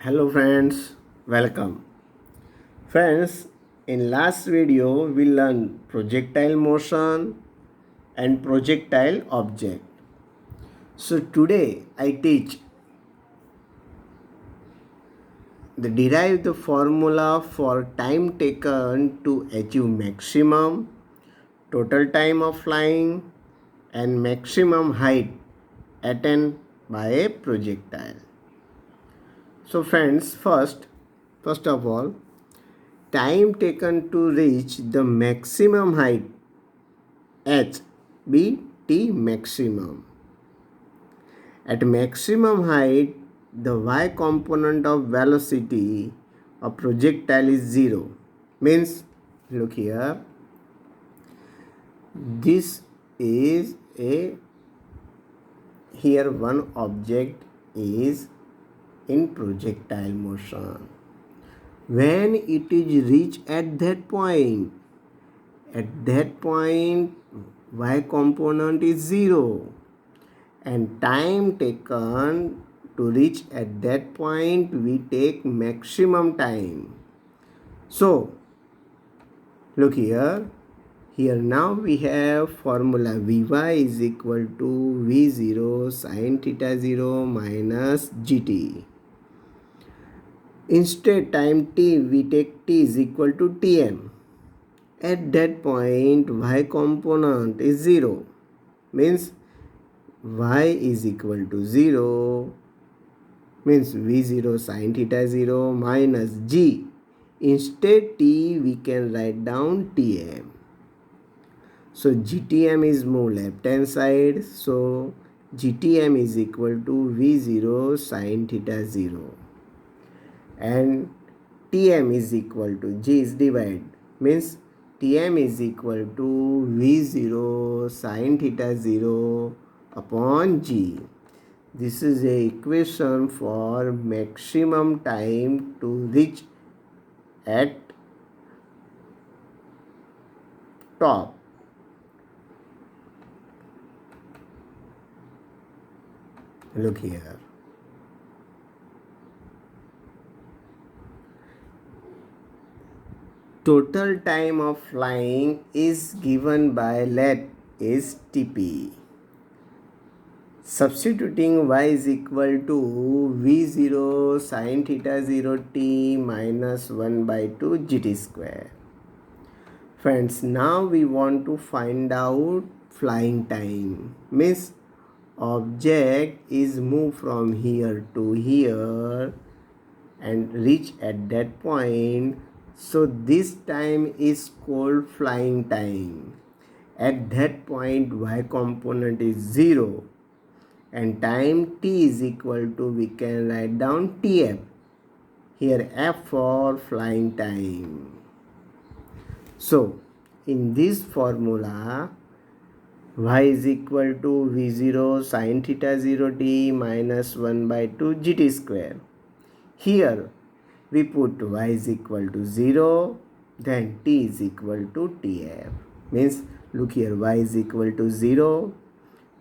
Hello friends, welcome. Friends, in last video we learned projectile motion and projectile object. So today I teach derive the formula for time taken to achieve maximum total time of flying and maximum height attained by a projectile. So friends, first of all, time taken to reach the maximum height h be t maximum. At maximum height, the y component of velocity of projectile is 0. Means, look here, this is a, here one object is in projectile motion. When it is reached at that point y component is 0 and time taken to reach at that point we take maximum time. So look here, now we have formula Vy is equal to V0 sin theta 0 minus gt. Instead time t we take t is equal to Tm. At that point y component is 0, means y is equal to 0, means V0 sin theta 0 minus g. Instead t we can write down Tm. So Gtm is move left hand side, so Gtm is equal to V0 sin theta 0 and Tm is equal to g is divide, means Tm is equal to V0 sin theta 0 upon g. This is a equation for maximum time to reach at top. Look here. Total time of flying is given by let is Tp. Substituting y is equal to V0 sin theta 0 t minus 1 by 2 gt square. Friends, now we want to find out flying time. Means object is moved from here to here and reach at that point. So this time is called flying time. At that point y component is 0 and time t is equal to, we can write down Tf. Here f for flying time. So in this formula y is equal to V0 sin theta 0 t minus 1 by 2 gt square. Here we put y is equal to 0, then t is equal to Tf. Means look here, y is equal to 0,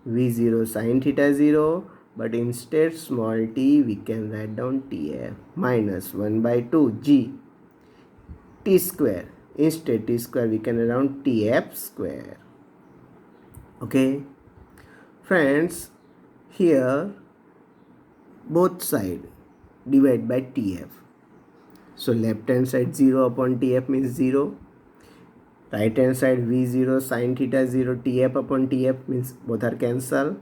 V0 sin theta 0, but instead small t we can write down Tf minus 1 by 2 g t square. Instead t square we can write down Tf square. Okay friends, here both side divide by Tf. So left hand side 0 upon Tf means 0. Right hand side V0 sin theta 0 Tf upon Tf means both are cancel.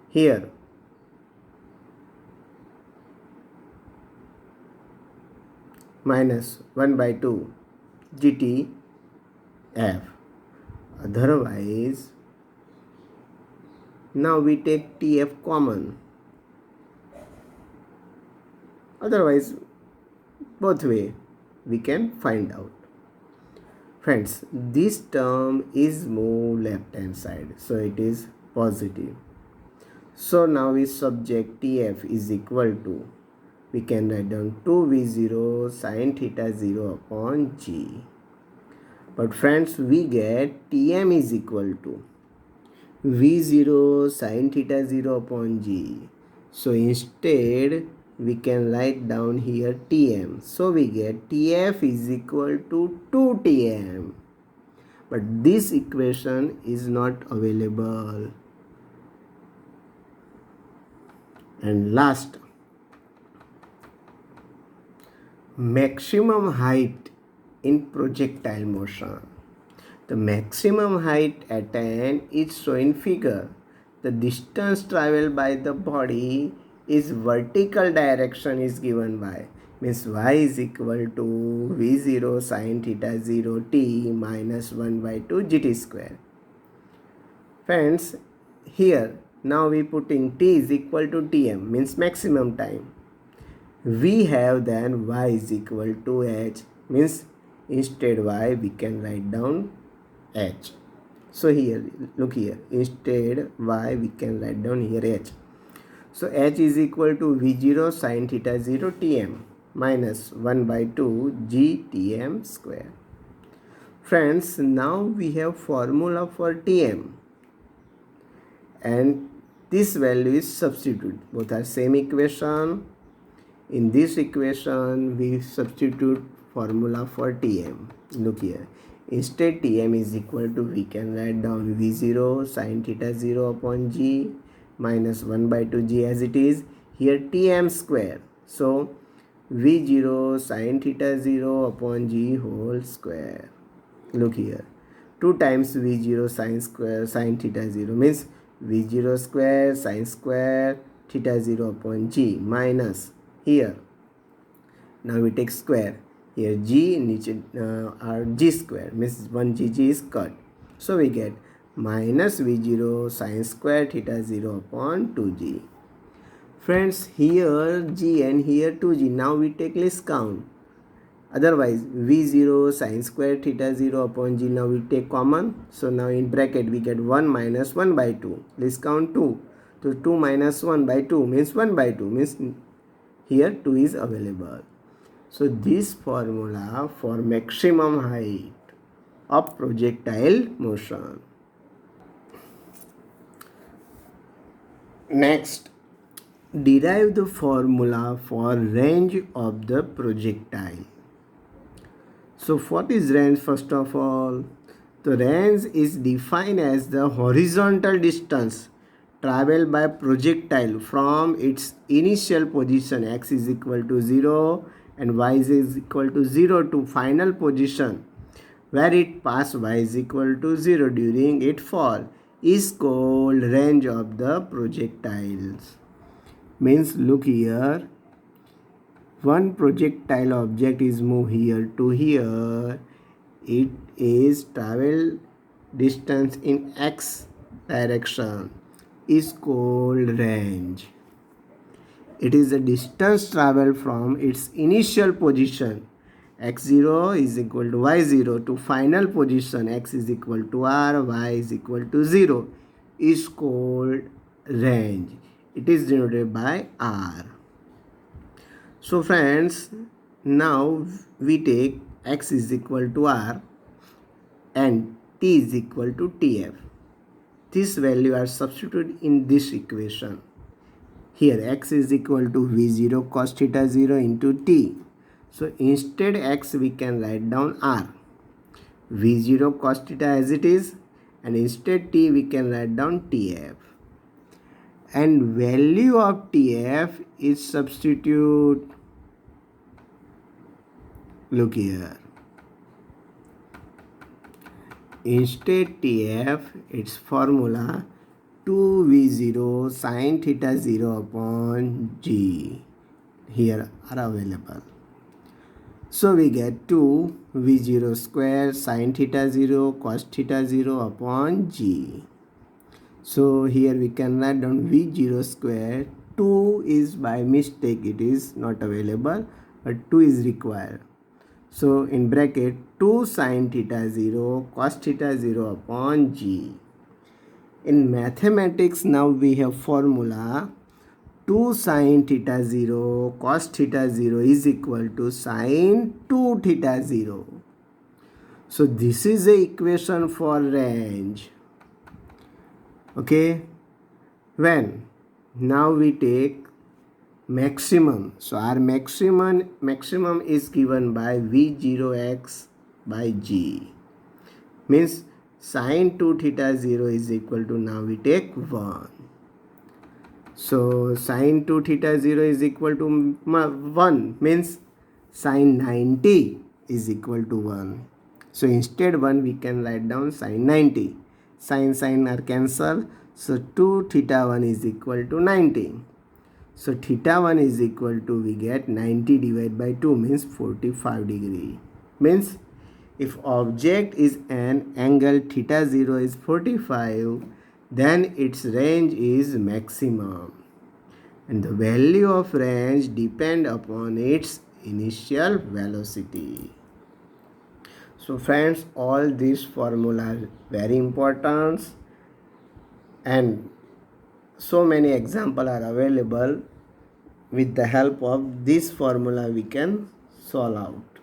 Here minus 1 by 2 gt f. Otherwise now we take Tf common. Otherwise both way we can find out. Friends, this term is moved left hand side, so it is positive. So now we subject Tf is equal to, we can write down 2V0 sin theta 0 upon g. But friends, we get Tm is equal to V0 sin theta 0 upon g. So instead we can write down here Tm. So we get Tf is equal to 2Tm. But this equation is not available. And last, maximum height in projectile motion. The maximum height attained is shown in figure. The distance traveled by the body is vertical direction is given by, means y is equal to v0 sine theta 0 t minus 1 by 2 gt square. Friends, here now we putting t is equal to tm, means maximum time. We have then y is equal to h, means instead y we can write down h. So here, look here, instead y we can write down here h. So h is equal to v0 sine theta 0 tm minus 1 by 2 g tm square. Friends, now we have formula for tm, and this value is substitute. Both are same equation. In this equation, we substitute formula for Tm. Look here. Instead, Tm is equal to, we can write down V0 sine theta 0 upon G minus 1 by 2 G as it is. Here Tm square. So, V0 sine theta 0 upon G whole square. Look here. 2 times V0 sine square sine theta 0 means V0 square sine square theta 0 upon G minus here, now we take square, here g our g square means 1 g is cut, so we get minus v0 sine square theta 0 upon 2g. Friends, here g and here 2g, now we take least count, otherwise v0 sine square theta 0 upon g, now we take common, so now in bracket we get 1 minus 1 by 2, least count 2, so 2 minus 1 by 2 means 1 by 2, means here 2 is available. So this formula for maximum height of projectile motion. Next, derive the formula for range of the projectile. So what is range? First of all, the range is defined as the horizontal distance traveled by projectile from its initial position x is equal to 0 and y is equal to 0 to final position where it pass y is equal to 0 during its fall is called range of the projectiles. Means look here, one projectile object is moved here to here, it is travel distance in x direction is called range. It is the distance traveled from its initial position x0 is equal to y0 to final position x is equal to r, y is equal to 0 is called range. It is denoted by r. So friends, now we take x is equal to r and t is equal to tf. This value are substituted in this equation. Here x is equal to v0 cos theta 0 into t. So instead x we can write down r. v0 cos theta as it is, and instead t we can write down tf. And value of tf is substitute. Look here. Instead tf, its formula 2v0 sine theta 0 upon g here are available. So we get 2v0 square sine theta 0 cos theta 0 upon g. So here we can write down v0 square. 2 is by mistake, it is not available, but 2 is required. So in bracket 2 sine theta 0 cos theta 0 upon g. In mathematics now we have formula 2 sine theta 0 cos theta 0 is equal to sine 2 theta 0. So this is the equation for range. Okay. When now we take maximum. So our maximum is given by V0x by G. Means sine 2 theta 0 is equal to, now we take 1. So sine 2 theta 0 is equal to 1, means sine 90 is equal to 1. So instead 1 we can write down sine 90. Sine are cancelled. So 2 theta 1 is equal to 90. So theta 1 is equal to, we get 90 divided by 2 means 45 degree. Means if object is an angle theta 0 is 45, then its range is maximum. And the value of range depend upon its initial velocity. So friends, all these formulas are very important, and so many examples are available. With the help of this formula we can solve out.